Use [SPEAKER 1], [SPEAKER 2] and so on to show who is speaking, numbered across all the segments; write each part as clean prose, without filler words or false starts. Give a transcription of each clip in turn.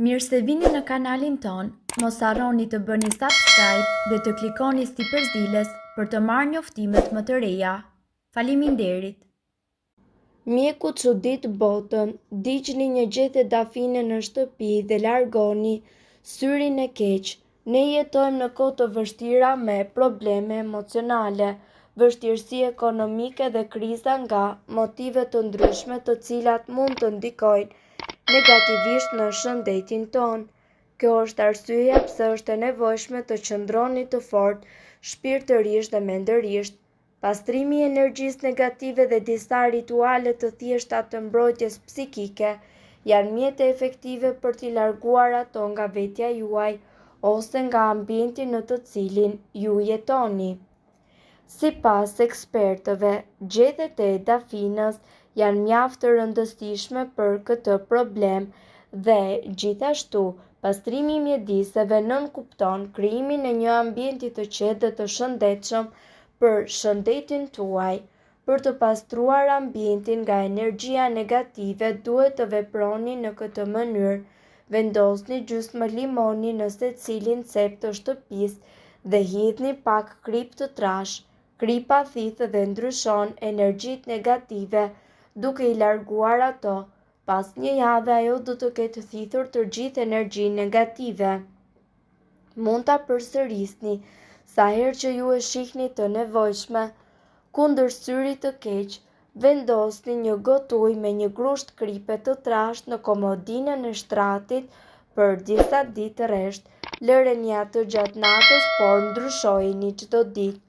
[SPEAKER 1] Mirë se vini në kanalin ton, mos harroni të bëni subscribe dhe të klikoni si përzieles për të marrë njoftimet më të reja. Faleminderit!
[SPEAKER 2] Mjeku çudit botën, digjni një gjethe dafine në shtëpi dhe largoni syrin e keq. Ne jetojmë në kohë të vështira me probleme emocionale, vështirësi ekonomike dhe kriza nga motive të ndryshme të cilat mund të ndikojnë negativisht në shëndetin ton. Kjo është arsyeja pse është e nevojshme të qëndroni të fortë shpirtërisht dhe mendërisht. Pastrimi i energjisë negative dhe disa rituale të thjeshta të mbrojtjes psikike janë mjete efektive për t'i larguar ato nga vetja juaj ose nga ambienti në të cilin ju jetoni. Sipas ekspertëve, gjethet e dafinës janë mjaft të rëndësishme për këtë problem dhe gjithashtu pastrimi i mjediseve nënkupton krijimin e një ambienti të qetë dhe të shëndetshëm për shëndetin tuaj. Për të pastruar ambientin nga energjia negative, duhet të veproni në këtë mënyrë. Vendosni gjysmë limoni në secilin cep të shtëpisë dhe hidhni pak krip të trash. Kripa thithë dhe ndryshon energjitë negative duke i larguar ato. Pas një jave ajo do të ketë thithur të gjithë energjinë negative. Mund ta përsërisni sa herë që ju e shihni të nevojshme. Kundër syrit të keq, vendosni një gotë ujë me një grusht kripe të trashë në komodinën e shtratit për disa ditë rresht. Lëreni atë gjatë natës, por ndryshojeni çdo ditë.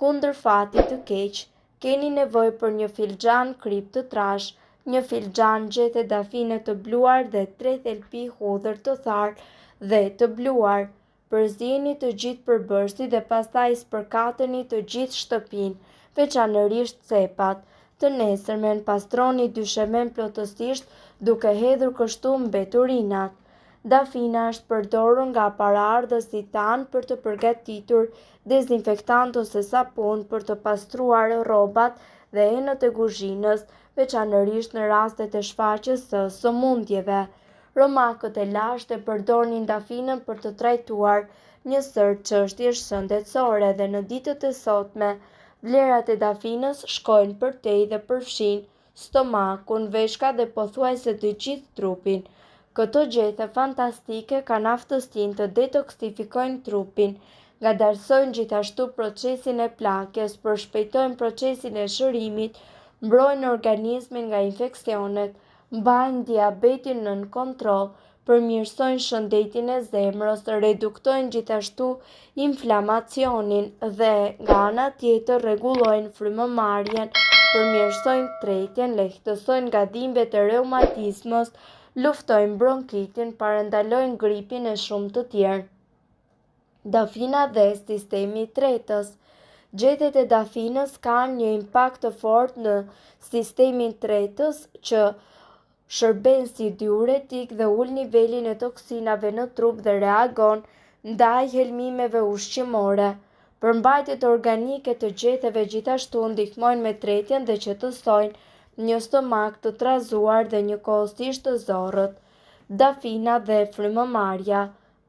[SPEAKER 2] Kundër fatit të keq, keni nevojë për një filxhan krip të trash, një filxhan gjethe dafine të bluar dhe 3 thelpi hudhër të tharë dhe të bluar. Përzieni të gjithë përbërësit dhe pastaj spërkateni të gjithë shtëpinë, veçanërisht cepat. Të nesërmen pastroni dyshemen plotësisht duke hedhur kështu mbeturinat. Dafina është përdorur nga paraardhësit tanë për të përgatitur dezinfektant ose sapun për të pastruar rrobat dhe enët e kuzhinës, veçanërisht në rastet e shfaqjes së sëmundjeve. Romakët e lashtë e përdorin dafinën për të trajtuar një sër çështjesh shëndetësore dhe në ditët e sotme, vlerat e dafinës shkojnë përtej dhe përfshin stomakun, veshkat dhe pothuajse të gjithë trupin. Këto gjethe fantastike kanë aftësinë të detoksifikojnë trupin, ngadalsojnë gjithashtu procesin e plakjes, përshpejtojnë procesin e shërimit, mbrojnë organizmin nga infeksionet, mbajnë diabetin nën kontroll, përmirësojnë shëndetin e zemrës, reduktojnë gjithashtu inflamacionin dhe nga ana tjetër rregullojnë frymëmarrjen, përmirësojnë tretjen, lehtësojnë gadimbet e reumatizmës, luftojnë bronkitin, parandalojnë gripin e shumë të tjerë. Dafina dhe sistemi i tretës. Gjethet e dafinës kanë një impakt të fortë në sistemin tretës që shërben si diuretik dhe ul nivelin e toksinave në trup dhe reagon ndaj helmimeve ushqimore. Përmbajtjet organike të gjetheve gjithashtu ndihmojnë me tretjen dhe qetësojnë një stomak të trazuar dhe një kohësisht të zorrët. Dafina dhe frymëmarrja.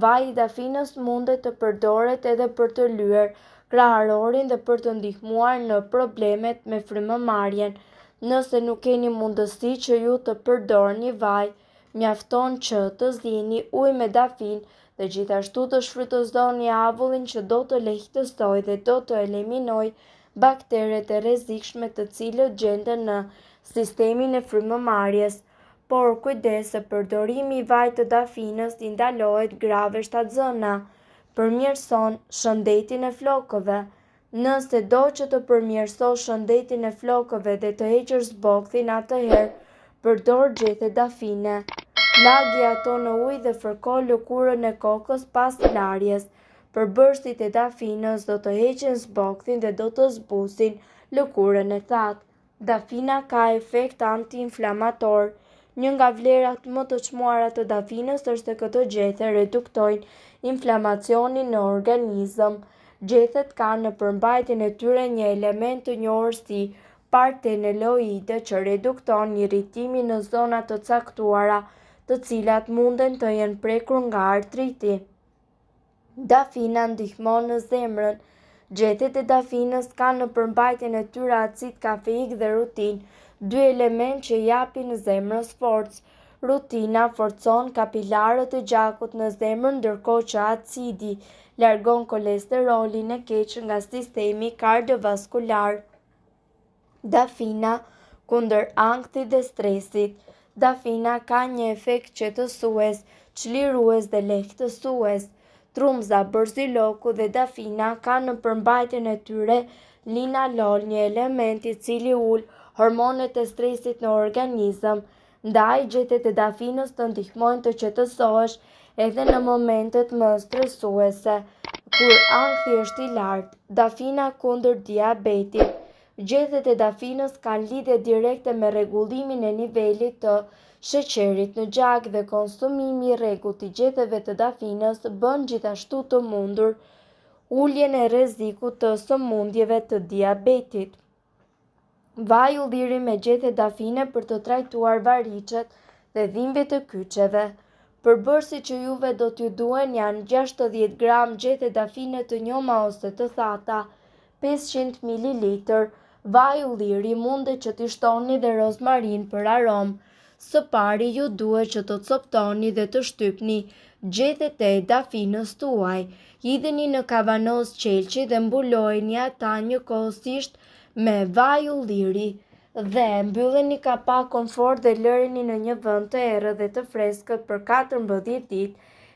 [SPEAKER 2] Vaji i dafinës mundet të përdoret edhe për të lyer kraharorin dhe për të ndihmuar në problemet me frymëmarrjen. Nëse nuk keni mundësi që ju të përdorni vaj, mjafton që të zjini ujë me dafinë dhe gjithashtu të shfrytëzoni avullin që do të lehtësojë dhe do të eliminojë bakteret e rrezikshme të cilët gjenden në sistemin e frymëmarrjes. Por kujdes se përdorimi i vajit të dafinës i ndalohet grave shtatzëna. Përmirëson shëndetin e flokëve. Nëse do që të përmirësosh shëndetin e flokëve dhe të heqësh zbokthin, atëherë përdor gjethe dafine. Lagji ato në ujë dhe fërko lëkurën e kokës pas larjes. Përbërësit e dafinës do të heqin zbokthin dhe do të zbusin lëkurën e thatë. Dafina ka efekt anti-inflamator. Një nga vlerat më të çmuara të dafinës është se këto gjethe reduktojnë inflamacionin në organizëm. Gjethet kanë në përmbajtjen e tyre një element të njohur si parteneloide që redukton irritimin në zona të caktuara të cilat munden të jenë prekur nga artriti. Dafina ndihmon në zemrën. Gjethet e dafinës kanë në përmbajtjen e tyre acid kafeik dhe rutin, dy element që japin zemrës forcë. Rutina forcon kapilarët e gjakut në zemër, ndërkohë që acidi largon kolesterolin e keq nga sistemi kardiovaskular. Dafina kundër ankthit dhe stresit. Dafina ka një efekt qetësues, çlirues dhe lehtësues. Trumza, borziloku dhe dafina kanë në përmbajtjen e tyre linalol, një element i cili ul hormonet e stresit në organizëm. Ndaj gjethet e dafinës të ndihmojnë të qetësohesh edhe në momentet më stresuese, kur ankthi është i lartë. Dafina kundër diabetit. Gjethet e dafinës kanë lidhje direkte me rregullimin e nivelit të sheqerit në gjak dhe konsumimi i rregullt i gjethetve të dafinës bën gjithashtu të mundur uljen e rrezikut të sëmundjeve të diabetit. Vaj ulliri me gjethe dafine për të trajtuar varicet dhe dhimbjet e kyçeve. Përbërësit që juve do t'ju duen janë 60 gram gjethe dafine të njoma ose të thata, 500 ml, vaj ulliri mundet që t'i shtoni dhe rozmarin për aromë. Së pari ju duhet që të coptoni dhe të shtypni gjethet e dafinës tuaj. Hidheni në kavanoz qelçi dhe mbulojeni ata njëkohësisht me vaj ulliri dhe mbylleni kapakun fort dhe lëreni në një vend të errët dhe të freskët për 14 ditë.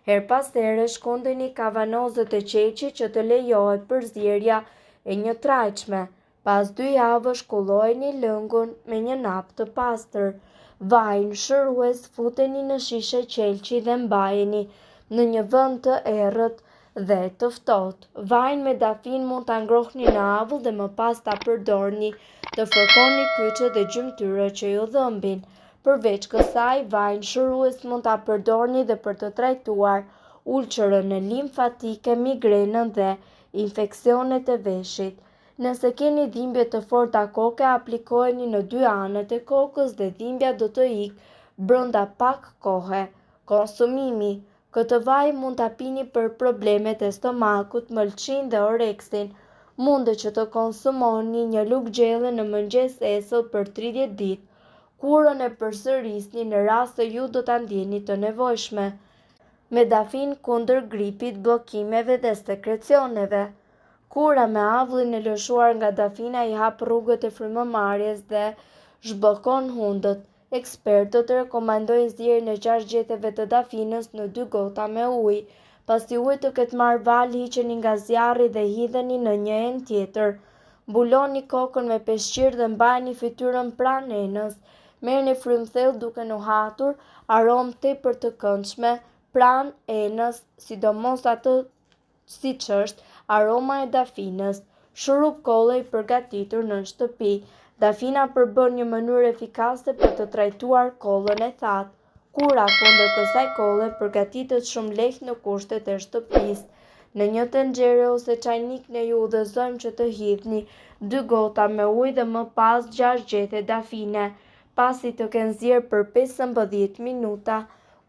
[SPEAKER 2] Her pas here shkundeni kavanozët e qelçit që të lejohet përzierja e një trajçme. Pas 2 javësh kullojeni lëngun me një nap të pastër. Vajin shërues futeni në shishe qelçi dhe mbajeni në një vend të errët dhe të ftohtë. Vajin me dafin mund ta ngrohni në avull dhe më pas ta përdorni të fërkoni kyçet dhe gjymtyrët që ju dhëmbin. Përveç kësaj, vajin shërues mund ta përdorni dhe për të trajtuar ulçërën limfatike, migrenën dhe infeksionet e veshit. Nëse keni dhimbje të forta koke, aplikojeni në 2 anët e kokës dhe dhimbja do të ikë brenda pak kohe. Konsumimi. Këtë vaj mund ta pini për problemet e stomakut, mëlçin dhe oreksin. Mundet që të konsumoni një lugë gjelle në mëngjes esëll për 30 ditë. Kurën e përsërisni në rast se ju do ta ndjeni të nevojshme. Me dafin kundër gripit, bllokimeve dhe sekrecioneve. Kura me avullin e lëshuar nga dafina i hap rrugët e frymëmarrjes dhe zhbllokon hundët. Ekspertët rekomandojnë zjerjen e 6 gjethetve të dafinës në 2 gota me ujë. Pasi uji të ketë marrë val, hiqeni nga zjarri dhe hidheni në një enë tjetër. Mbuloni kokën me peshqir dhe mbajini fytyrën pranë enës. Merrni frymthellë duke nuhatur aromë tepër të këndshme pranë enës, sidomos atë siç është aroma e dafinës. Shurup kolle i përgatitur në shtëpi. Dafina përbën një mënyrë efikase për të trajtuar kollën e thatë. Kura kundër kësaj kolle përgatitet shumë lehtë në kushtet e shtëpisë. Në një tenxhere ose çajnik ne ju udhëzojmë që të hidhni 2 gota me ujë dhe më pas 6 gjethe dafine. Pasi të kenë zier për 15 minuta,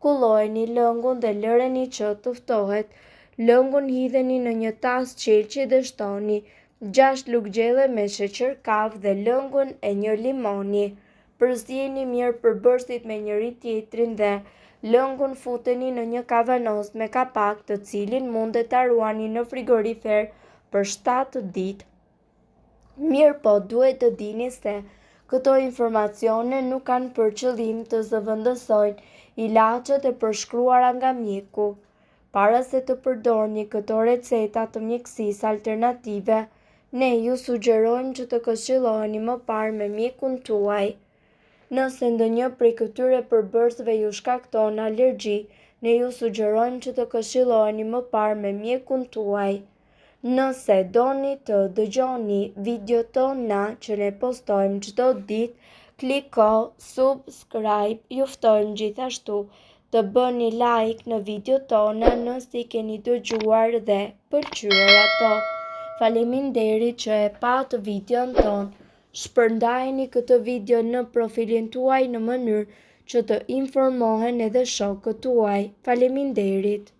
[SPEAKER 2] kullojeni lëngun dhe lëreni që të ftohet. Lëngun hidheni në një tas qelçi dhe shtoni 6 lugë gjelle me sheqer kafë dhe lëngun e një limoni. Përzijeni mirë përbërësit me njëri tjetrin dhe lëngun futeni në një kavanoz me kapak, të cilin mundet ta ruani në frigorifer për 7 ditë. Mirë po, duhet të dini se këto informacione nuk kanë për qëllim të zëvendësojnë ilaçet e përshkruara nga mjeku. Para se të përdorni këto receta të mjekësisë alternative, ne ju sugjerojmë që të këshilloheni më parë me mjekun tuaj. Nëse ndonjë prej këtyre përbërësve ju shkakton alergji, ne ju sugjerojmë që të këshilloheni më parë me mjekun tuaj. Nëse doni të dëgjoni videot tona që ne postojmë çdo ditë, kliko subscribe. Ju ftojmë gjithashtu të bëni like në video tona nëse i keni dëgjuar dhe pëlqyer ato. Faleminderit që e pat videon ton. Shpërndajeni këtë video në profilin tuaj në mënyrë që të informohen edhe shokët tuaj. Faleminderit.